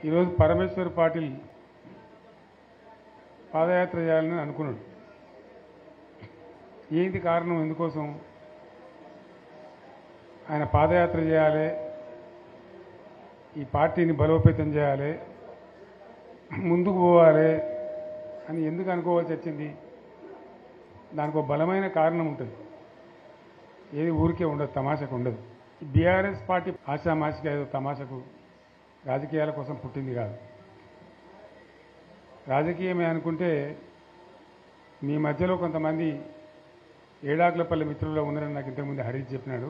ఈరోజు పరమేశ్వర్ పాటిల్ పాదయాత్ర చేయాలని అనుకున్నాడు. ఏంటి కారణం? ఎందుకోసం ఆయన పాదయాత్ర చేయాలి, ఈ పార్టీని బలోపేతం చేయాలి, ముందుకు పోవాలి అని ఎందుకు అనుకోవాల్సి వచ్చింది? దానికి ఒక బలమైన కారణం ఉంటుంది. ఏది ఊరికే ఉండదు, తమాషకు ఉండదు. బీఆర్ఎస్ పార్టీ ఆశామాషిగా ఏదో తమాషకు రాజకీయాల కోసం పుట్టింది కాదు. రాజకీయమే అనుకుంటే మీ మధ్యలో కొంతమంది ఏడాకులపల్లి మిత్రుల్లో ఉన్నారని నాకు ఇంతకుముందు హరీష్ చెప్పినాడు.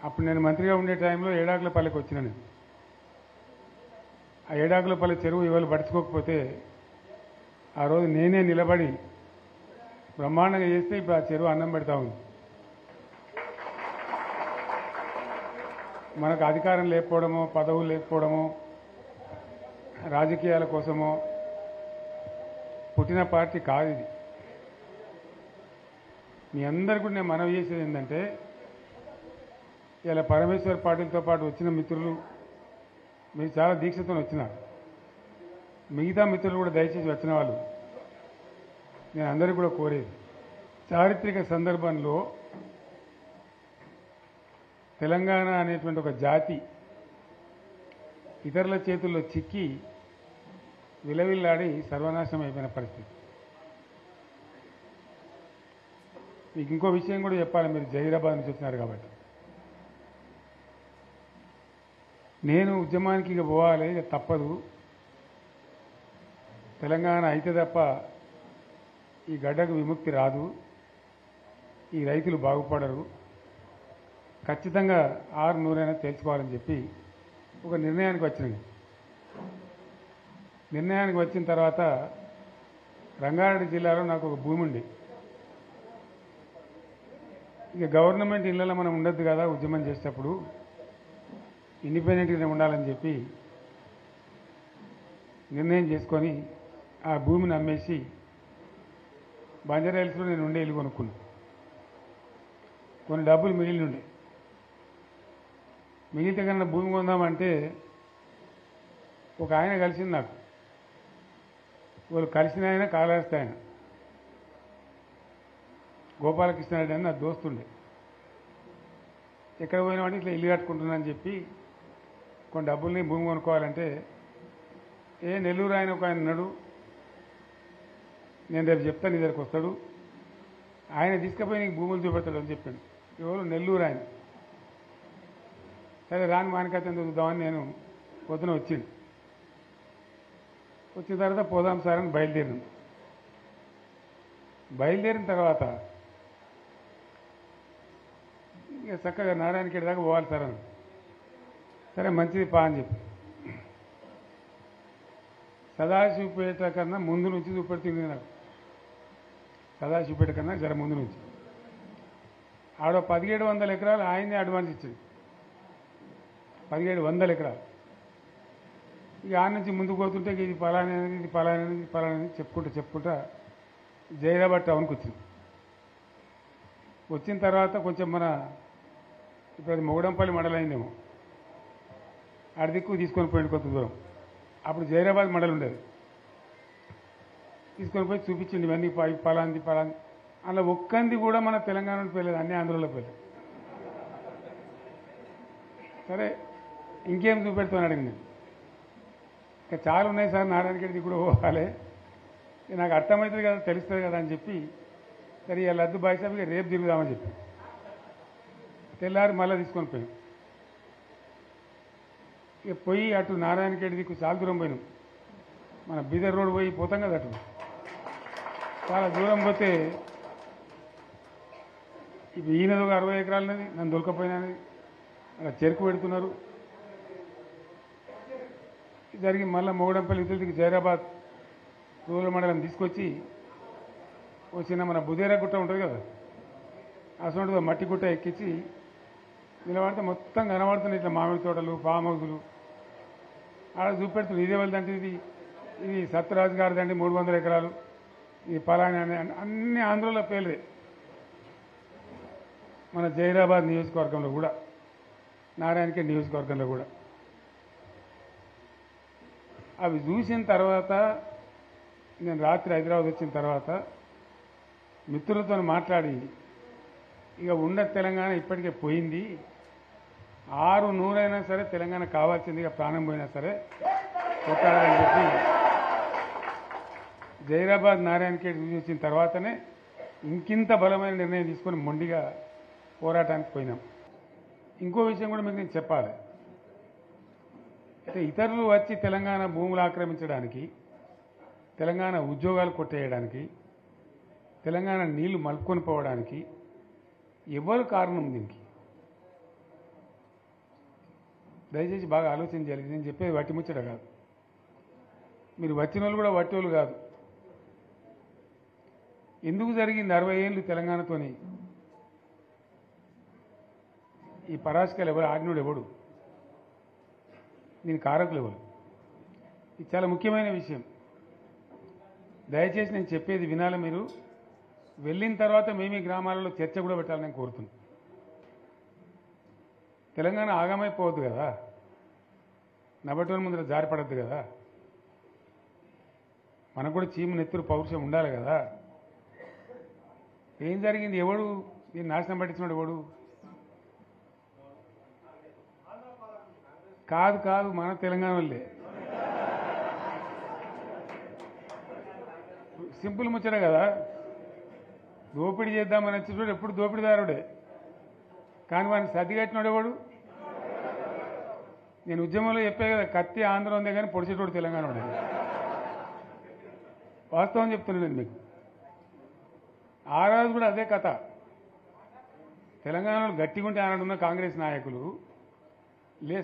అప్పుడు నేను మంత్రిగా ఉండే టైంలో ఏడాకులపల్లికి వచ్చినాను. ఆ ఏడాకులపల్లి చెరువు ఇవాళ పడుచుకోకపోతే ఆ రోజు నేనే నిలబడి బ్రహ్మాండంగా చేస్తే ఇప్పుడు ఆ చెరువు అన్నం పెడతా ఉంది. మనకు అధికారం లేకపోవడమో, పదవులు లేకపోవడమో, రాజకీయాల కోసమో పుట్టిన పార్టీ కాదు ఇది. మీ అందరికీ కూడా నేను మనవి చేసేది ఏంటంటే, ఇలా పరమేశ్వర్ పాటిల్తో పాటు వచ్చిన మిత్రులు మీరు చాలా దీక్షతో వచ్చినారు. మిగతా మిత్రులు కూడా దయచేసి వచ్చిన వాళ్ళు నేను అందరికీ కూడా కోరేది, చారిత్రక సందర్భంలో తెలంగాణ అనేటువంటి ఒక జాతి ఇతరుల చేతుల్లో చిక్కి విలవిల్లాడి సర్వనాశనం అయిపోయిన పరిస్థితి. మీకు ఇంకో విషయం కూడా చెప్పాలి, మీరు జహీరాబాద్ నుంచి వచ్చినారు కాబట్టి. నేను ఉద్యమానికి ఇక పోవాలి, ఇక తప్పదు, తెలంగాణ అయితే తప్ప ఈ గడ్డకు విముక్తి రాదు, ఈ రైతులు బాగుపడరు, ఖచ్చితంగా 600 తేల్చుకోవాలని చెప్పి ఒక నిర్ణయానికి వచ్చినాను. నిర్ణయానికి వచ్చిన తర్వాత రంగారెడ్డి జిల్లాలో నాకు ఒక భూమి ఉంది. ఇక గవర్నమెంట్ ఇళ్లలో మనం ఉండొద్దు కదా ఉద్యమం చేసేటప్పుడు, ఇండిపెండెంట్గానే ఉండాలని చెప్పి నిర్ణయం చేసుకొని ఆ భూమిని అమ్మేసి బంజారాహిల్స్లో నేను ఉండే ఇల్లు కొనుక్కున్నాను. కొన్ని డబ్బులు మిగిలి ఉండే, మిగిలితే కన్నా భూమి కొందామంటే ఒక ఆయన కలిసింది నాకు. వాళ్ళు కలిసిన ఆయన కాళహస్తి ఆయన గోపాలకృష్ణారెడ్డి అని నా దోస్తుండే. ఎక్కడ పోయినామంటే ఇట్లా ఇల్లు కట్టుకుంటున్నా అని చెప్పి కొన్ని డబ్బుల్ని భూమి కొనుక్కోవాలంటే, నెల్లూరు ఆయన ఒక ఆయన ఉన్నాడు, నేను రేపు చెప్తాను, నీ దగ్గరికి వస్తాడు, ఆయన తీసుకుపోయి నీకు భూములు చూపెడతాడు అని చెప్పాడు. ఎవరు? నెల్లూరు ఆయన. సరే రాని మానికైతే చూద్దామని నేను పొద్దున వచ్చింది. వచ్చిన తర్వాత పోదాం సార్ అని బయలుదేరినాం. బయలుదేరిన తర్వాత ఇక చక్కగా నారాయణఖేడ్ దాకా పోవాలి సార్ అని. సరే మంచిది పా అని చెప్పి సదాశివపేట కన్నా ముందు నుంచి చూపెడుతుంది నాకు. సదాశివపేట కన్నా జర ముందు నుంచి ఆడ 1700 ఎకరాలు ఆయనే అడ్వాన్స్ ఇచ్చింది. 1700 ఎకరాలు. ఇక ఆ నుంచి ముందుకు పోతుంటే ఇది పలానది, ఇది పలానది, ఇది పలానది చెప్పుకుంటా జైరాబాద్ టౌన్కి వచ్చింది. వచ్చిన తర్వాత కొంచెం ఇప్పుడు అది మొగడంపల్లి మండలం అయిందేమో, ఆడ దిక్కు తీసుకొని పోయింది కొంత దూరం. అప్పుడు జైరాబాద్ మండలం ఉండేది. తీసుకొని పోయి చూపించండి ఇవన్నీ పలాంది అలా ఒక్కంది కూడా మన తెలంగాణలో పోయలేదు, అన్ని ఆంధ్రలో పోయలేదు. సరే ఇంకేం చూపెడతాను అడిగింది. ఇంకా చాలా ఉన్నాయి సార్, నారాయణఖేడ్కి కూడా పోవాలి, నాకు అర్థమవుతుంది కదా, తెలుస్తుంది కదా అని చెప్పి సరే ఇక లద్దు బాయ్సాబ్ ఇక రేపు తిరుగుదామని చెప్పి తెల్లారి మళ్ళీ తీసుకొని పోయాం. ఇక పోయి అటు నారాయణఖేడ్ దిక్కు చాలా దూరం పోయినాం. మన బీదర్ రోడ్ పోయి పోతాం కదా, అటు చాలా దూరం పోతే ఇప్పుడు ఈయనది ఒక 60 ఎకరాలన్నది నన్ను దొరకపోయినది, అలా చెరుకు పెడుతున్నారు. జరిగి మళ్ళీ మొగడంపల్లి ఇతరులకి జైరాబాద్ రూరల్ మండలం తీసుకొచ్చి వచ్చిన మన బుదేరా గుట్ట ఉంటుంది కదా, అసలు మట్టి గుట్ట ఎక్కించి నిలబడితే మొత్తం కనబడుతున్నాయి ఇట్లా మామిడి తోటలు, ఫామ్ హౌజులు. ఆడ చూపెడుతుంది ఇదే వాళ్ళదంటే ఇది సత్యరాజు గారిదండి 300 ఎకరాలు, ఇది పలానా అని అన్ని ఆంధ్రలో పేర్లే. మన జైరాబాద్ నియోజకవర్గంలో కూడా నారాయణఖేడ్ నియోజకవర్గంలో కూడా. అవి చూసిన తర్వాత నేను రాత్రి హైదరాబాద్ వచ్చిన తర్వాత మిత్రులతో మాట్లాడి ఇక ఉన్న తెలంగాణ ఇప్పటికే పోయింది, 600 సరే తెలంగాణ కావాల్సిందిగా ప్రాణం పోయినా సరే కొట్టాలని చెప్పి జైరాబాద్ నారాయణఖేడ్ చూసి వచ్చిన తర్వాతనే ఇంకింత బలమైన నిర్ణయం తీసుకొని మొండిగా పోరాటానికి పోయినాం. ఇంకో విషయం కూడా మీకు నేను చెప్పాలి. అయితే ఇతరులు వచ్చి తెలంగాణ భూములు ఆక్రమించడానికి, తెలంగాణ ఉద్యోగాలు కొట్టేయడానికి, తెలంగాణ నీళ్లు మలుపుకొని పోవడానికి ఎవరు కారణం దీనికి? దయచేసి బాగా ఆలోచన చేయాలి. నేను చెప్పేది వట్టి ముచ్చట కాదు. మీరు వచ్చిన వాళ్ళు కూడా వట్టి వాళ్ళు కాదు. ఎందుకు జరిగింది 60 ఏళ్ళు తెలంగాణతోని? ఈ పరాశకాలు ఎవరు? ఆజ్ఞుడు ఎవడు? దీని కారకులు ఎవరు? ఇది చాలా ముఖ్యమైన విషయం. దయచేసి నేను చెప్పేది వినాలి. మీరు వెళ్ళిన తర్వాత మేమీ గ్రామాలలో చర్చ కూడా పెట్టాలని నేను కోరుతున్నాను. తెలంగాణ ఆగమైపోవద్దు కదా, నబటోని ముందర జారిపడద్దు కదా, మనకు కూడా చీము నెత్తురు పౌరుషం ఉండాలి కదా. ఏం జరిగింది? ఎవడు దీన్ని నాశనం పట్టించినాడు? ఎవడు? కాదు కాదు, మన తెలంగాణ వాళ్ళే. సింపుల్ ముచ్చట కదా. దోపిడీ చేద్దామని వచ్చేటోడు ఎప్పుడు దోపిడీదారుడే, కానీ వాడిని సర్ది కట్టినాడు ఎవడు? నేను ఉద్యమంలో చెప్పే కదా, కత్తి ఆంధ్ర ఉందే కానీ పొడిచేటోడు తెలంగాణ వాడే. వాస్తవం చెప్తున్నాను నేను మీకు. ఆ రోజు కూడా అదే కథ. తెలంగాణలో గట్టిగా ఉంటే ఆనాడున్న కాంగ్రెస్ నాయకులు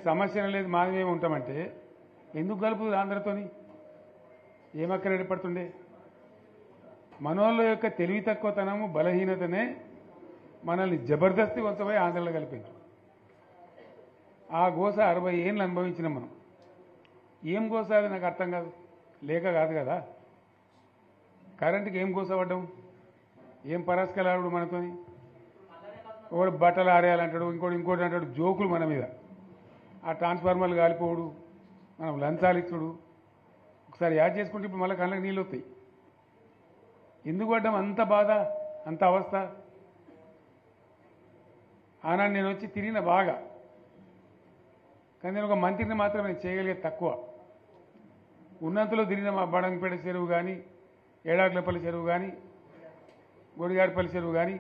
సమస్య లేదు మాది మేము ఉంటామంటే ఎందుకు కలుపుతుంది ఆంధ్రతోని? ఏమక్కడ ఏర్పడుతుండే? మనోళ్ళ యొక్క తెలివి తక్కువతనము, బలహీనతనే మనల్ని జబర్దస్తి వంచబోయి ఆంధ్రలో కలిపింది. ఆ గోస 60 ఏళ్ళు అనుభవించినాం మనం. ఏం గోస అది నాకు అర్థం కాదు. లేక కాదు కదా. కరెంటుకి ఏం గోస పడ్డాం? ఏం పరాస్కలాడు మనతోని? ఒకడు బట్టలు ఆరేయాలంటాడు, ఇంకోటి అంటాడు. జోకులు మన మీద. ఆ ట్రాన్స్ఫార్మర్లు కాలిపోవడు, మనం లంచాలు ఇచ్చుడు. ఒకసారి యాడ్ చేసుకుంటే ఇప్పుడు మళ్ళీ కళ్ళకి నీళ్ళు వస్తాయి. ఎందుకు పడ్డాం అంత బాధ, అంత అవస్థ? ఆనాడు నేను వచ్చి తిరిగిన బాగా, కానీ నేను ఒక మంత్రిని మాత్రం నేను చేయగలిగేది తక్కువ. ఉన్నంతలో తిరిగిన మా బడంగపేట చెరువు కానీ, ఏడాకులపల్లి చెరువు కానీ, గొడిగాడిపల్లి చెరువు కానీ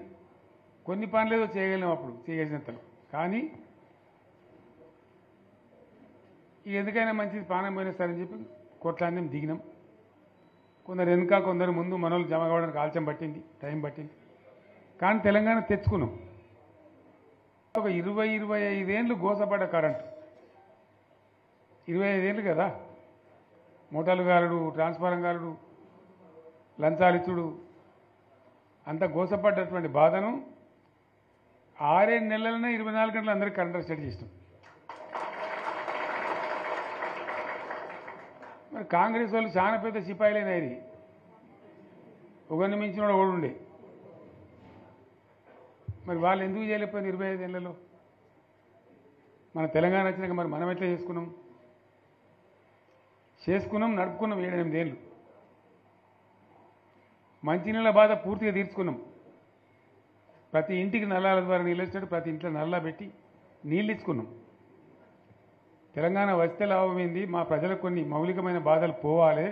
కొన్ని పనులు ఏదో చేయగలిగినాం అప్పుడు చేసినంతలో. కానీ ఎందుకైనా మంచిది ప్రాణం పోయినా సరే అని చెప్పి కొట్లాడినాం, దిగినాం. కొందరు వెనుక, కొందరు ముందు. మనోళ్ళు జమ కావడానికి ఆలస్యం పట్టింది, టైం పట్టింది. కానీ తెలంగాణ తెచ్చుకున్నాం. ఒక 20-25 ఏళ్ళు గోసపడ్డ కరెంటు. 25 ఏళ్ళు కదా. మూటలు గాలుడు, ట్రాన్స్ఫారం గాలుడు, లంచాలిచ్చుడు, అంత గోసపడ్డటువంటి బాధను 6-7 నెలలనే 24 గంటలు అందరికీ కరెంట్ స్టార్ట్ చేసినాం. మరి కాంగ్రెస్ వాళ్ళు చాలా పెద్ద సిపాయిలైనా ఇది. ఒకరిని మించిన వాడు ఓడుండే. మరి వాళ్ళు ఎందుకు చేయలేకపోయింది 25 ఏళ్లలో? మన తెలంగాణ వచ్చినాక మరి మనం ఎట్లా చేసుకున్నాం? నడుపుకున్నాం 7-8 ఏళ్ళు. మంచినీళ్ళ బాధ పూర్తిగా తీర్చుకున్నాం. ప్రతి ఇంటికి నల్లాల ద్వారా నీళ్ళు వచ్చాడు, ప్రతి ఇంట్లో నల్లా పెట్టి నీళ్ళు ఇచ్చుకున్నాం. తెలంగాణ వస్తే లాభమైంది, మా ప్రజలకు కొన్ని మౌలికమైన బాధలు పోవాలి,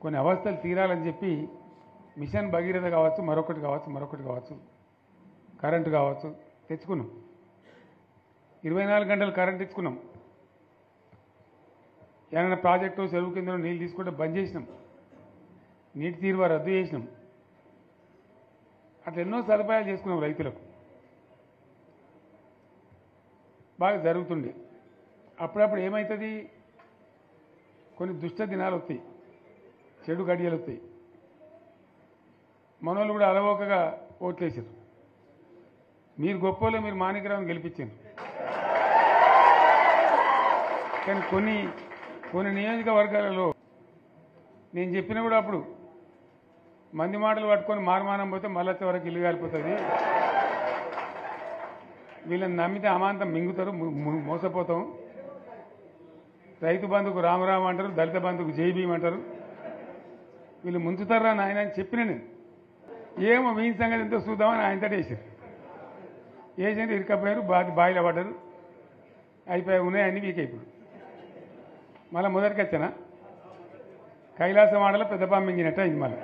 కొన్ని అవస్థలు తీరాలని చెప్పి మిషన్ భగీరథ కావచ్చు, మరొకటి కావచ్చు, కరెంటు కావచ్చు తెచ్చుకున్నాం. 24 గంటలు కరెంట్ ఇచ్చుకున్నాం. ఏమైనా ప్రాజెక్టు చెరువు కింద నీళ్ళు తీసుకుంటే బంద్ చేసినాం. నీటి తీరువ రద్దు చేసినాం. అట్లా ఎన్నో సదుపాయాలు చేసుకున్నాం రైతులకు. బాగా జరుగుతుండే. అప్పుడప్పుడు ఏమవుతుంది? కొన్ని దుష్ట దినాలు వస్తాయి, చెడు గడియలు వస్తాయి. మనోళ్ళు కూడా అలవోకగా ఓట్లేసారు. మీరు గొప్పలో మీరు మాణిక్యరావుని గెలిపించారు. కానీ కొన్ని నియోజకవర్గాలలో నేను చెప్పిన కూడా అప్పుడు మంది మాటలు పట్టుకొని మారమానం పోతే మళ్ళీ వరకు ఇల్లు కాలిపోతుంది, వీళ్ళని నమ్మితే అమాంతం మింగుతారు, మోసపోతాం. రైతు బంధుకు రామరామ అంటారు, దళిత బంధుకు జై భీమ్ అంటారు. వీళ్ళు ముంచుతారా నాయన అని చెప్పిన నేను. ఏమో మీ సంగతి ఎంతో చూద్దామని ఆయనతో వేసారు. వేసింది ఇరుకపోయారు, బాయిలో పడ్డారు, అయిపోయి ఉన్నాయి అన్ని వీక్ అయిపోయి. మళ్ళీ మొదటికి వచ్చానా కైలాసం ఆడలో పెద్ద పాము మింగినట్టు అయింది మళ్ళీ.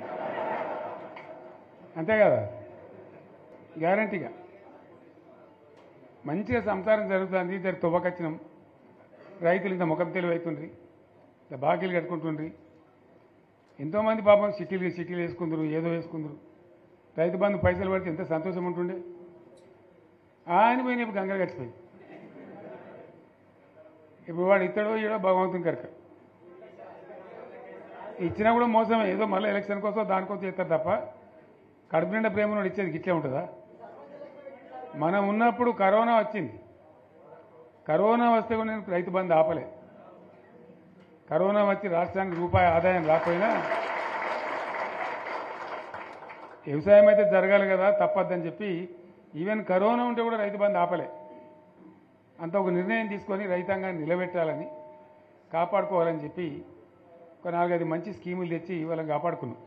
అంతే కదా, గ్యారంటీగా మంచిగా సంసారం జరుగుతుంది. ఇద్దరు తువ్వకొచ్చినాం, రైతులు ఇంత ముఖం తెలివి అవుతుండ్రి, ఇంత బాకీలు కట్టుకుంటుండ్రి. ఎంతోమంది పాపం సిటీలు వేసుకుందరు, ఏదో వేసుకుందరు. రైతు బంధు పైసలు పడితే ఎంత సంతోషం ఉంటుండే. ఆయన పోయిన ఇప్పుడు గంగలు గడిచిపోయింది. ఇప్పుడు వాడు ఇస్తాడో ఏడో భగవంతుని కనుక ఇచ్చినా కూడా మోసమే. ఏదో మళ్ళీ ఎలక్షన్ కోసం దానికోసం చేస్తారు తప్ప కడుపు నిండా ప్రేమను ఇచ్చేది గిట్లే ఉంటుందా? మనం ఉన్నప్పుడు కరోనా వచ్చింది. కరోనా వస్తే కూడా నేను రైతు బంధు ఆపలే. కరోనా వచ్చి రాష్ట్రానికి రూపాయి ఆదాయం రాకపోయినా వ్యవసాయం అయితే జరగాలి కదా, తప్పద్దని చెప్పి ఈవెన్ కరోనా ఉంటే కూడా రైతు బంధు ఆపలే. అంత ఒక నిర్ణయం తీసుకొని రైతాంగాన్ని నిలబెట్టాలని, కాపాడుకోవాలని చెప్పి ఒక 4-5 మంచి స్కీములు తెచ్చి వాళ్ళని కాపాడుకున్నాం.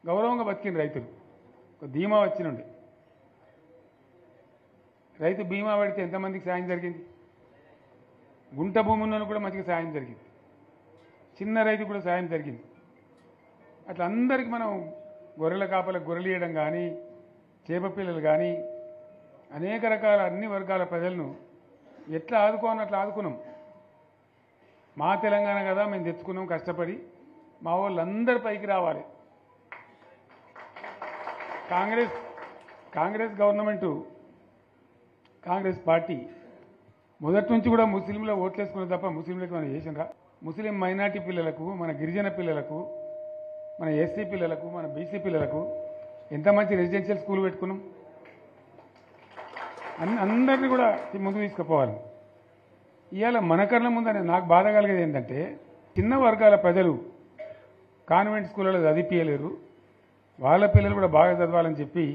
గౌరవంగా బతికిన రైతులు ఒక ధీమా వచ్చినండి. రైతు బీమా పడితే ఎంతమందికి సాయం జరిగింది? గుంట భూమి ఉన్న కూడా మంచిగా సాయం జరిగింది, చిన్న రైతు కూడా సాయం జరిగింది. అట్లా అందరికీ మనం గొర్రెల కాపలకు గొర్రెలు ఇవ్వడం కానీ, చేప పిల్లలు కానీ, అనేక రకాల అన్ని వర్గాల ప్రజలను ఎట్లా ఆదుకోని అట్లా ఆదుకున్నాం. మా తెలంగాణ కదా మేము తెచ్చుకున్నాం కష్టపడి. మా వాళ్ళందరి పైకి రావాలి. కాంగ్రెస్ గవర్నమెంటు, కాంగ్రెస్ పార్టీ మొదటి నుంచి కూడా ముస్లింలు ఓట్లేసుకున్న తప్ప ముస్లింలకు మనం చేసినరా? ముస్లిం మైనార్టీ పిల్లలకు, మన గిరిజన పిల్లలకు, మన ఎస్సీ పిల్లలకు, మన బీసీ పిల్లలకు ఎంత మంచి రెసిడెన్షియల్ స్కూల్ పెట్టుకున్నాం. అందరినీ కూడా ముందుకు తీసుకుపోవాలి. ఇవాళ మన కళ్ళ ముందని నాకు బాధ కలిగేది ఏంటంటే, చిన్న వర్గాల ప్రజలు కాన్వెంట్ స్కూళ్ళలో చదివించలేరు, వాళ్ళ పిల్లలు కూడా బాగా చదవాలని చెప్పి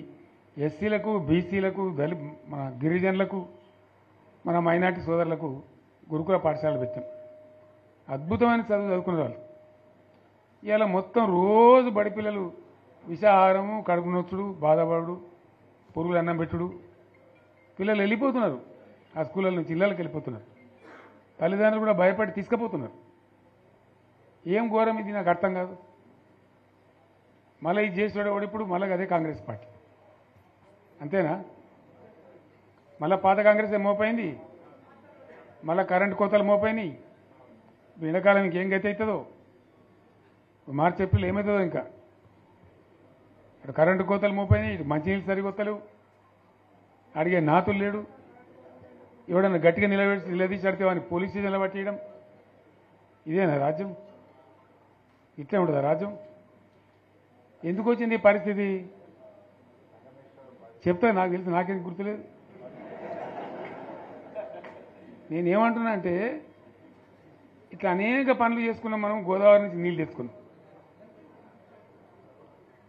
ఎస్సీలకు, బీసీలకు, మన గిరిజనులకు, మన మైనార్టీ సోదరులకు గురుకుల పాఠశాలలు పెట్టాం. అద్భుతమైన చదువుకునే వాళ్ళు. ఇవాళ మొత్తం రోజు బడి పిల్లలు విషాహారము, కడుపు నొచ్చుడు, బాధపడు, పురుగులు అన్నం పెట్టుడు. పిల్లలు వెళ్ళిపోతున్నారు, ఆ స్కూళ్ళ నుంచి ఇళ్ళకి వెళ్ళిపోతున్నారు. తల్లిదండ్రులు కూడా భయపడి తీసుకుపోతున్నారు. ఏం ఘోరం ఇది నాకు అర్థం కాదు. మళ్ళీ ఇది చేసేవాడు ఇప్పుడు మళ్ళీ అదే కాంగ్రెస్ పార్టీ. అంతేనా? మళ్ళీ పాత కాంగ్రెస్ మోపోయింది, మళ్ళీ కరెంటు కోతలు మోపోయినాయి. ఎండాకాలం ఇంకేం గతి అవుతుందో, మార్చి ఏప్రిల్ ఏమవుతుందో. ఇంకా అటు కరెంటు కోతలు మోపోయినాయి, ఇటు మంచినీళ్ళు సరిగొత్తలేవు, అడిగే నాతులు లేడు. ఎవడన్నా గట్టిగా నిలదీసి అడితే వాడిని పోలీస్ స్టేషన్లో పట్టేయడం. ఇదేనా రాజ్యం? ఇట్లే ఉంటుందా రాజ్యం? ఎందుకు వచ్చింది ఈ పరిస్థితి చెప్తా. నాకు తెలుసు, నాకేం గుర్తులేదు. నేనేమంటున్నా అంటే, ఇట్లా అనేక పనులు చేసుకున్నాం మనం. గోదావరి నుంచి నీళ్ళు తెచ్చుకున్నాం,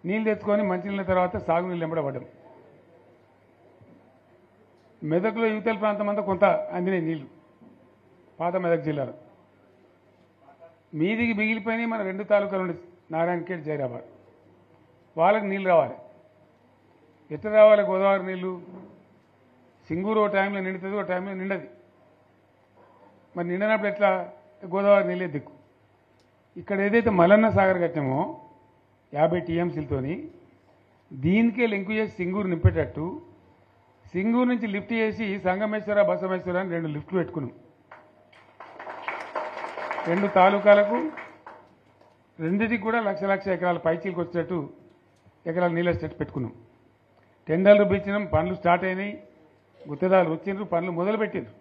నీళ్ళు తెచ్చుకొని మంచినీళ్ళ తర్వాత సాగునీళ్ళు వెంబడబడ్డాం. మెదక్లో యువతల ప్రాంతం అంతా కొంత అందినాయి నీళ్లు, పాత మెదక్ జిల్లాలో. మీదికి మిగిలిపోయినాయి మన 2 తాలూకాలు ఉండే, నారాయణఖేడ్, జైరాబాద్. వాళ్ళకి నీళ్ళు రావాలి. ఎట్లా రావాలి గోదావరి నీళ్లు? సింగూరు ఓ టైంలో నిండుతుంది, ఓ టైంలో నిండది. మరి నిండినప్పుడు ఎట్లా? గోదావరి నీళ్ళే దిక్కు. ఇక్కడ ఏదైతే మల్లన్న సాగర్ కట్టామో 50 టీఎంసీలతోని, దీనికే లింకు చేసి సింగూరు నింపేటట్టు సింగూరు నుంచి లిఫ్ట్ చేసి సంగమేశ్వర, బసమేశ్వర అని 2 లిఫ్ట్లు పెట్టుకున్నాం. 2 తాలూకాలకు, రెండింటికి కూడా లక్ష ఎకరాల పైచీలకు వచ్చేటట్టు ఎకరాల నీళ్ళ స్టెట్ పెట్టుకున్నాం. టెండర్లు పిలిచినాం, పనులు స్టార్ట్ అయినాయి, గుత్తేదారులు వచ్చిండ్రు, పనులు మొదలుపెట్టిండ్రు.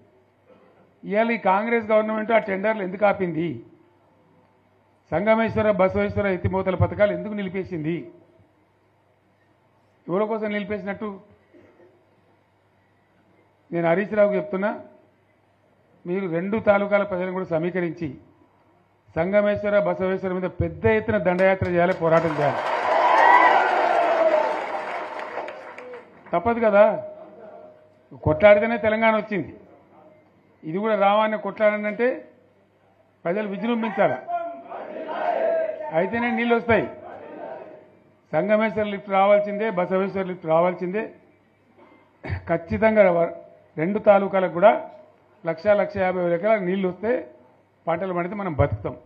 ఇవాళ ఈ కాంగ్రెస్ గవర్నమెంట్ ఆ టెండర్లు ఎందుకు ఆపింది? సంగమేశ్వర, బసవేశ్వర ఎత్తిపోతల పథకాలు ఎందుకు నిలిపేసింది? ఎవరి కోసం నిలిపేసినట్టు? నేను హరీష్ రావుకి చెప్తున్నా, మీరు 2 తాలూకాల ప్రజలను కూడా సమీకరించి సంగమేశ్వర, బసవేశ్వర మీద పెద్ద ఎత్తున దండయాత్ర చేయాలి, పోరాటం చేయాలి. తప్పదు కదా. కొట్లాడితేనే తెలంగాణ వచ్చింది. ఇది కూడా రావాలని కొట్లాడాలంటే ప్రజలు విజృంభించాలి, అయితేనే నీళ్ళు వస్తాయి. సంగమేశ్వర లిఫ్ట్ రావాల్సిందే, బసవేశ్వర లిఫ్ట్ రావాల్సిందే. ఖచ్చితంగా 2 తాలూకాలకు కూడా 1,50,000 ఎకరాలకు నీళ్ళు వస్తే పంటలు పండితే మనం బతుకుతాం.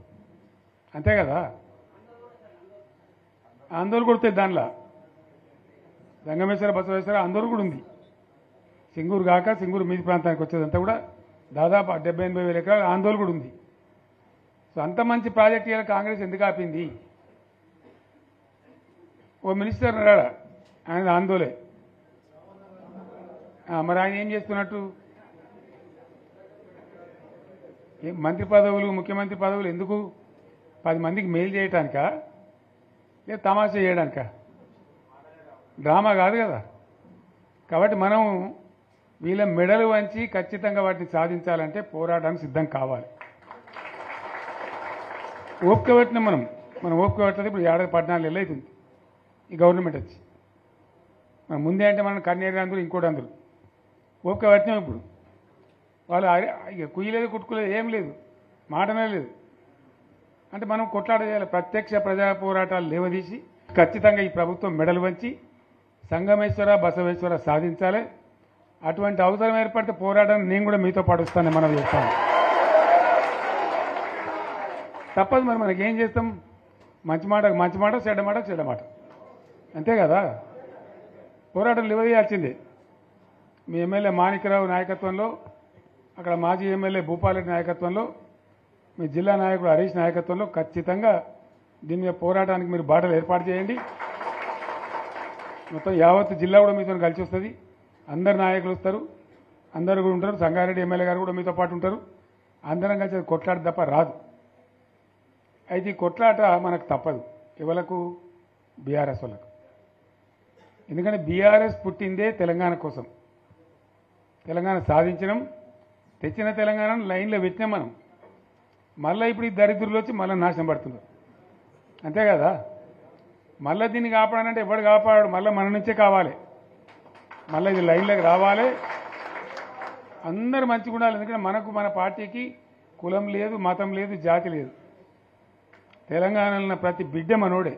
అంతే కదా. ఆందోళన కొడుతుంది దానిలో. సంగమేశ్వర బసవేశ్వర ఆందోళన కూడా ఉంది. సింగూరు కాక సింగూరు మీది ప్రాంతానికి వచ్చేదంతా కూడా దాదాపు 70,000-80,000 ఎకరాల ఆందోళన కూడా ఉంది. సో అంత మంచి ప్రాజెక్ట్ ఇవాళ కాంగ్రెస్ ఎందుకు ఆపింది? ఓ మినిస్టర్ రాడా, ఆయన ఆందోళన. మరి ఆయన ఏం చేస్తున్నట్టు? మంత్రి పదవులు, ముఖ్యమంత్రి పదవులు ఎందుకు? 10 మందికి మెయిల్ చేయడానికా, లేదా తమాషా చేయడానికా? డ్రామా కాదు కదా. కాబట్టి మనం వీళ్ళ మెడలు వంచి ఖచ్చితంగా వాటిని సాధించాలంటే పోరాటానికి సిద్ధం కావాలి. ఓపిక పట్టినాం మనం ఓపిక పట్టలేదు. ఇప్పుడు 14 ఏళ్ళు అవుతుంది ఈ గవర్నమెంట్ వచ్చి. మనం ముందే అంటే మనం కన్నేరు అందరూ ఇంకోటి అందరూ ఓపిక పట్టినాం. ఇప్పుడు వాళ్ళు ఇక కుయ్యలేదు, కుట్టుకోలేదు, ఏం లేదు, మాటనే లేదు. అంటే మనం కొట్లాడ చేయాలి. ప్రత్యక్ష ప్రజా పోరాటాలు లేవదీసి ఖచ్చితంగా ఈ ప్రభుత్వం మెడలు వంచి సంగమేశ్వర బసవేశ్వర సాధించాలి. అటువంటి అవసరం ఏర్పడితే పోరాటాన్ని నేను కూడా మీతో పాటు వస్తానని మనం చేస్తాను. తప్పదు. మరి మనకేం చేస్తాం? మంచి మాటకు మంచి మాట, చెడ్డ మాటకు చెడ్డ మాట, అంతే కదా. పోరాటం లేవదీయాల్సిందే. మీ ఎమ్మెల్యే మాణిక్యరావు నాయకత్వంలో, అక్కడ మాజీ ఎమ్మెల్యే భూపాలరెడ్డి నాయకత్వంలో, మీ జిల్లా నాయకుడు హరీష్ నాయకత్వంలో ఖచ్చితంగా దీని మీద పోరాటానికి మీరు బాటలు ఏర్పాటు చేయండి. మొత్తం యావత్ జిల్లా కూడా మీతో కలిసి వస్తుంది. అందరు నాయకులు వస్తారు, అందరు కూడా ఉంటారు. సంగారెడ్డి ఎమ్మెల్యే గారు కూడా మీతో పాటు ఉంటారు. అందరం కలిసి కొట్లాట తప్ప రాదు. అయితే ఈ కొట్లాట మనకు తప్పదు. ఎవలకు? బీఆర్ఎస్ వాళ్ళకు. ఎందుకంటే బీఆర్ఎస్ పుట్టిందే తెలంగాణ కోసం. తెలంగాణ సాధించడం, తెచ్చిన తెలంగాణను లైన్లో పెట్టినాం మనం. మళ్ళీ ఇప్పుడు ఈ దరిద్రులు వచ్చి మళ్ళీ నాశనం పడుతున్నారు, అంతే కదా. మళ్ళీ దీన్ని కాపాడాలంటే ఎవడు కాపాడు? మళ్ళీ మన నుంచే కావాలి. మళ్ళీ ఇది లైన్లోకి రావాలి. అందరూ మంచిగా ఉండాలి. ఎందుకంటే మనకు, మన పార్టీకి కులం లేదు, మతం లేదు, జాతి లేదు. తెలంగాణలో ఉన్న ప్రతి బిడ్డ మనోడే.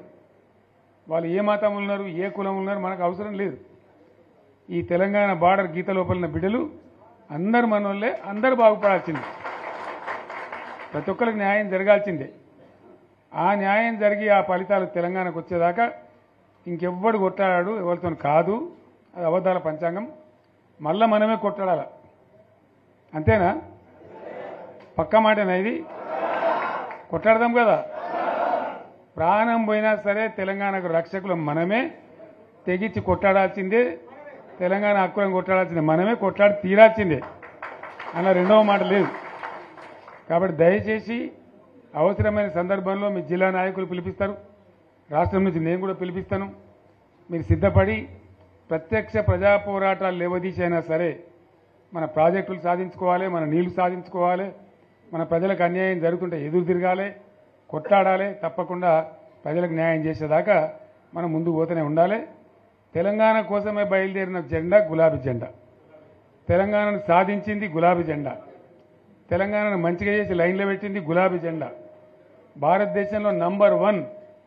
వాళ్ళు ఏ మతం ఉన్నారు, ఏ కులం ఉన్నారు మనకు అవసరం లేదు. ఈ తెలంగాణ బార్డర్ గీత లోపల ఉన్న బిడ్డలు అందరు మనోళ్ళే. అందరూ బాగుపడాల్సిందే. ప్రతి ఒక్కరికి న్యాయం జరగాల్సిందే. ఆ న్యాయం జరిగి ఆ ఫలితాలు తెలంగాణకు వచ్చేదాకా ఇంకెవ్వడు కొట్లాడాడు, ఎవరితో కాదు. అది అబద్ధాల పంచాంగం. మళ్ళా మనమే కొట్లాడాల, అంతేనా? పక్క మాటేనా ఇది? కొట్లాడదాం కదా. ప్రాణం పోయినా సరే తెలంగాణకు రక్షకులు మనమే. తెగించి కొట్లాడాల్సిందే. తెలంగాణ హక్కులను కొట్లాడాల్సిందే మనమే. కొట్లాడి తీరాల్సిందే. అలా రెండవ మాట లేదు. కాబట్టి దయచేసి అవసరమైన సందర్భంలో మీ జిల్లా నాయకులు పిలిపిస్తారు, రాష్ట్రం నుంచి నేను కూడా పిలిపిస్తాను. మీరు సిద్ధపడి ప్రత్యక్ష ప్రజా పోరాటాలు లేవదీసైనా సరే మన ప్రాజెక్టులు సాధించుకోవాలి, మన నీళ్లు సాధించుకోవాలి, మన ప్రజలకు అన్యాయం జరుగుతుంటే ఎదురు తిరగాలి, కొట్లాడాలి. తప్పకుండా ప్రజలకు న్యాయం చేసేదాకా మనం ముందుకు పోతూనే ఉండాలి. తెలంగాణ కోసమే బయలుదేరిన జెండా గులాబీ జెండా. తెలంగాణను సాధించింది గులాబీ జెండా. తెలంగాణను మంచిగా చేసి లైన్లో పెట్టింది గులాబీ జెండా. భారతదేశంలో నంబర్ 1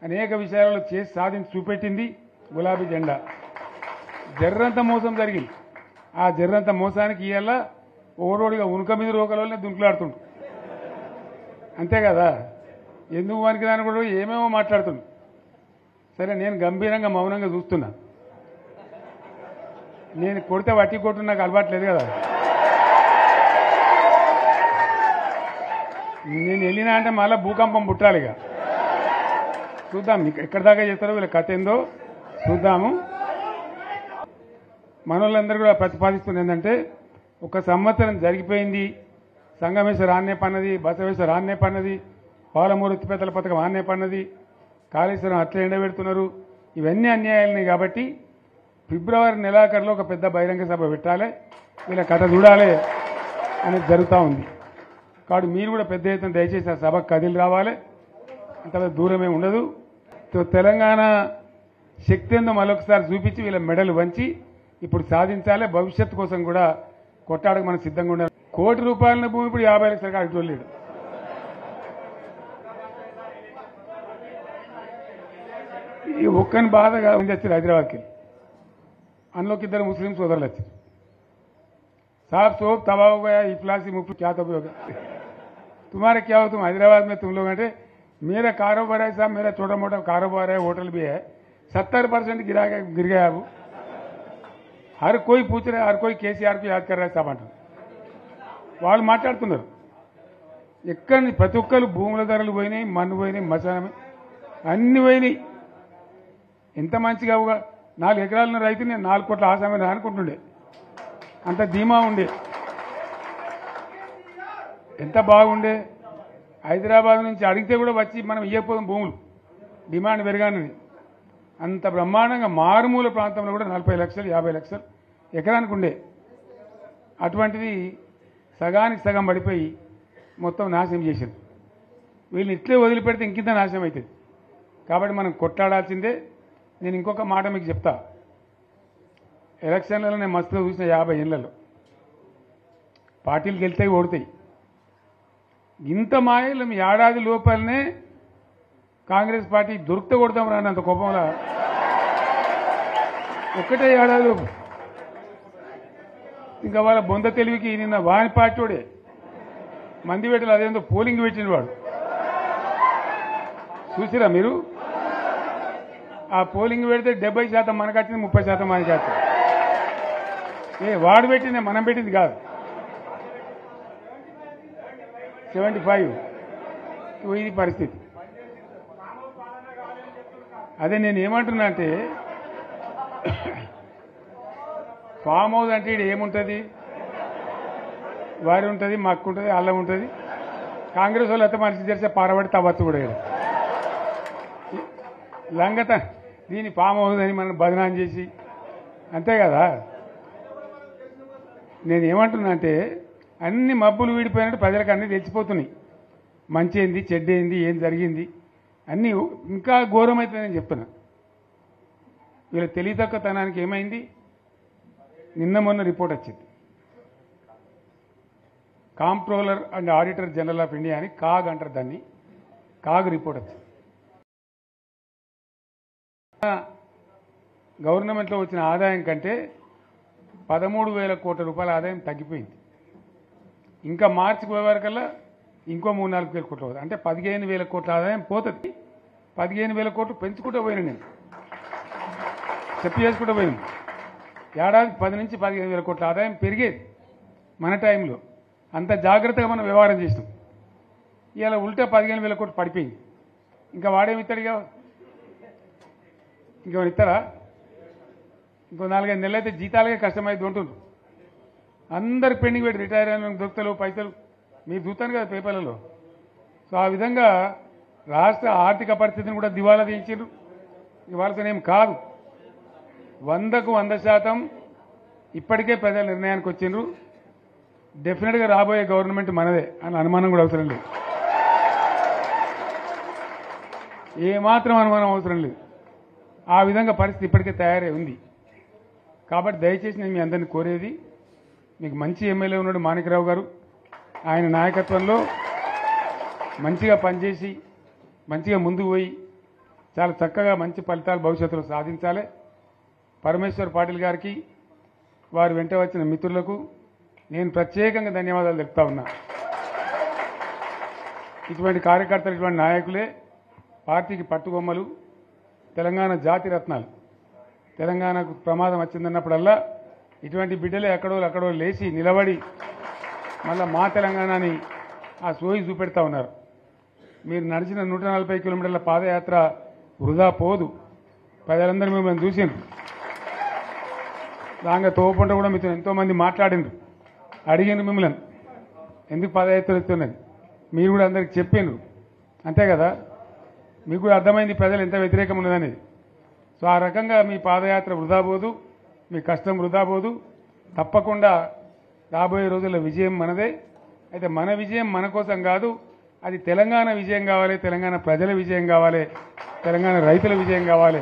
అనేక విషయాలలో చేసి సాధించి చూపెట్టింది గులాబీ జెండా. జర్రంత మోసం జరిగింది. ఆ జర్రంత మోసానికి ఇవాళ ఓరోడిగా ఉనుక మీద రోకలోనే దుంకులాడుతుండు, అంతే కదా. ఎందుకు వానికి దాని కూడా ఏమేమో మాట్లాడుతుండు. సరే, నేను గంభీరంగా మౌనంగా చూస్తున్నా. నేను కొడితే వట్టి కొట్టు నాకు అలవాట్లేదు కదా. నేను వెళ్ళినా అంటే మళ్ళీ భూకంపం పుట్టాలిగా. చూద్దాం ఎక్కడి దాకా చేస్తారో, వీళ్ళ కథ ఏందో చూద్దాము. మనోళ్ళందరూ కూడా ప్రతిపాదిస్తుంది ఏంటంటే, 1 సంవత్సరం జరిగిపోయింది. సంగమేశ్వర ఆన్నే పన్నది, బసవేశ్వర ఆన్నే పన్నది, పాలమూరు ఎత్తిపోతల పథకం ఆన్నే పన్నది, కాళేశ్వరం అట్లా ఎండబెడుతున్నారు. ఇవన్నీ అన్యాయాలున్నాయి. కాబట్టి ఫిబ్రవరి నెలాఖరులో ఒక పెద్ద బహిరంగ సభ పెట్టాలి, వీళ్ళ కథ చూడాలి అనేది జరుగుతూ ఉంది. కాబట్టి మీరు కూడా పెద్ద ఎత్తున దయచేసి ఆ సభకు కదిలి రావాలి. అంత దూరమే ఉండదు. తెలంగాణ శక్తి ఏందో మరొకసారి చూపించి వీళ్ళ మెడలు వంచి ఇప్పుడు సాధించాలి. భవిష్యత్తు కోసం కూడా కొట్టాడకు మనం సిద్ధంగా ఉండాలి. కోటి రూపాయల భూమి ఇప్పుడు 50 లక్షలకు అడిగలేడు. ఈ ఒక్కని బాధగా వచ్చారు హైదరాబాద్కి. అందులోకి ఇద్దరు ముస్లిం సోదరులు వచ్చారు. साहब सोब तबाह हो गया, इफलासी मुफ्त क्या तबाह होगा, तुम्हारे क्या हो, तुम हैदराबाद में तुम लोग हैं. मेरा कारोबार है साहब, मेरा छोटा मोटा कारोबार है, होटल भी है, 70% गिर गया अब. हर कोई पूछ रहा है, हर कोई केसीआर को याद कर रहा है साहब अंటారు. వాళ్ళు మాట్లాడుతున్నారు. ఎక్కడ ప్రతి ఒక్కరు భూముల ధరలు పోయినాయి, మన్ను పోయినాయి, మసానం అన్ని పోయినాయి. ఎంత మంచిగా 4 ఎకరాల రైతు నేను 4 కోట్ల ఆసామని అనుకుంటుండే. అంత ధీమా ఉండే, ఎంత బాగుండే. హైదరాబాద్ నుంచి అడిగితే కూడా వచ్చి మనం ఇవ్వకపోదాం భూములు, డిమాండ్ పెరగానని. అంత బ్రహ్మాండంగా మారుమూల ప్రాంతంలో కూడా 40 లక్షలు 50 లక్షలు ఎకరానికి ఉండే. అటువంటిది సగానికి సగం పడిపోయి మొత్తం నాశనం చేశారు. వీళ్ళని ఇట్లే వదిలిపెడితే ఇంకింత నాశనం అవుతుంది. కాబట్టి మనం కొట్లాడాల్సిందే. నేను ఇంకొక మాట మీకు చెప్తా. ఎలక్షన్లలో నేను మస్తుగా చూసిన 50 ఏళ్లలో పార్టీలు గెలుతాయి, ఓడతాయి. ఇంత మాయలు మీ ఏడాది లోపలనే కాంగ్రెస్ పార్టీ దొరికితే కొడతాం రాని అంత కోపంలో ఒక్కటే ఏడాది లోపు. ఇంకా వాళ్ళ బొంద తెలివికి నిన్న వాని పార్టీడే మంది పెట్టాలి. అదేందో పోలింగ్ పెట్టిన వాడు చూసిరా మీరు? ఆ పోలింగ్ పెడితే 70% మనకు వచ్చింది, 30% మనకి వచ్చింది. వాడు పెట్టిందే, మనం పెట్టింది కాదు. 75 ఇది పరిస్థితి. అదే నేను ఏమంటున్నా అంటే, ఫామ్ హౌస్ అంటే ఇది ఏముంటుంది? వారి ఉంటుంది, మక్కు ఉంటుంది, అల్లం ఉంటుంది. కాంగ్రెస్ వాళ్ళు అయితే మనిషి తెరిచే పారబడి తవ్వచ్చు కూడా లంగత. దీన్ని ఫామ్ హౌస్ అని మనం బదనాం చేసి అంతే కదా. నేను ఏమంటున్నా అంటే, అన్ని మబ్బులు వీడిపోయినట్టు ప్రజలకు అన్నీ తెలిసిపోతున్నాయి. మంచి ఏంది, చెడ్డ ఏంది, ఏం జరిగింది అన్నీ ఇంకా ఘోరమవుతుంది నేను చెప్తున్నా. వీళ్ళ తెలివితక్కువతనానికి ఏమైంది? నిన్న మొన్న రిపోర్ట్ వచ్చింది. Comptroller and auditor general of India అని కాగ్ అంటారు దాన్ని. కాగ్ రిపోర్ట్ వచ్చింది. గవర్నమెంట్లో వచ్చిన ఆదాయం కంటే 13,000 కోట్ల రూపాయల ఆదాయం తగ్గిపోయింది. ఇంకా మార్చికి పోయే వరకల్లా ఇంకో 3-4 వేల కోట్లు అవుతుంది. అంటే 15,000 కోట్ల ఆదాయం పోతుంది. 15,000 కోట్లు పెంచుకుంటూ పోయినా నేను చెప్పి చేసుకుంటూ పోయినాను. ఏడాదికి 10 నుంచి 15,000 కోట్ల ఆదాయం పెరిగేది మన టైంలో. అంత జాగ్రత్తగా మనం వ్యవహారం చేసినాం. ఇవాళ ఉల్టా 15,000 కోట్లు పడిపోయింది. ఇంకా వాడేమి ఇస్తాడుగా? ఇంకేమైనా ఇస్తారా? ఇంకో 4-5 నెలలు అయితే జీతాలకే కష్టమైంది ఉంటుండ్రు. అందరు పెండింగ్ పెట్టి రిటైర్ అయిన దొరుకుతలు పైసలు మీరు చూస్తాను కదా పేపర్లలో. సో ఆ విధంగా రాష్ట్ర ఆర్థిక పరిస్థితిని కూడా దివాలా తీయించారు. ఇవాళతోనేం కాదు, 100కు 100% ఇప్పటికే ప్రజల నిర్ణయానికి వచ్చిండ్రు. డెఫినెట్గా రాబోయే గవర్నమెంట్ మనదే అని అనుమానం కూడా అవసరం లేదు. ఏమాత్రం అనుమానం అవసరం లేదు. ఆ విధంగా పరిస్థితి ఇప్పటికే తయారై ఉంది. కాబట్టి దయచేసి నేను మీ అందరినీ కోరేది, మీకు మంచి ఎమ్మెల్యే ఉన్నాడు మాణిక్రావు గారు. ఆయన నాయకత్వంలో మంచిగా పనిచేసి మంచిగా ముందుకు పోయి చాలా చక్కగా మంచి ఫలితాలు భవిష్యత్తులో సాధించాలి. పరమేశ్వర్ పాటిల్ గారికి, వారి వెంట వచ్చిన మిత్రులకు నేను ప్రత్యేకంగా ధన్యవాదాలు తెలుపుతా ఉన్నా. ఇటువంటి కార్యకర్తలు, ఇటువంటి నాయకులే పార్టీకి పట్టుకొమ్మలు, తెలంగాణ జాతి రత్నాలు. తెలంగాణకు ప్రమాదం వచ్చిందన్నప్పుడల్లా ఇటువంటి బిడ్డలే అక్కడో లేచి నిలబడి మళ్ళా మా తెలంగాణని ఆ సోయి చూపెడతా ఉన్నారు. మీరు నడిచిన 140 కిలోమీటర్ల పాదయాత్ర వృధా పోదు. ప్రజలందరూ మిమ్మల్ని చూసిండ్రు. దాంగా తోపుంట కూడా మీతో ఎంతోమంది మాట్లాడిండ్రు, అడిగిండ్రు మిమ్మల్ని ఎందుకు పాదయాత్ర ఎత్తున్నది. మీరు కూడా అందరికి చెప్పిండ్రు. అంతే కదా, మీకు కూడా అర్థమైంది ప్రజలు ఎంత వ్యతిరేకం ఉన్నదనేది. సో ఆ రకంగా మీ పాదయాత్ర వృధా పోదు, మీ కష్టం వృధా పోదు. తప్పకుండా రాబోయే రోజుల్లో విజయం మనదే. అయితే మన విజయం మన కోసం కాదు, అది తెలంగాణ విజయం కావాలి, తెలంగాణ ప్రజల విజయం కావాలి, తెలంగాణ రైతుల విజయం కావాలి.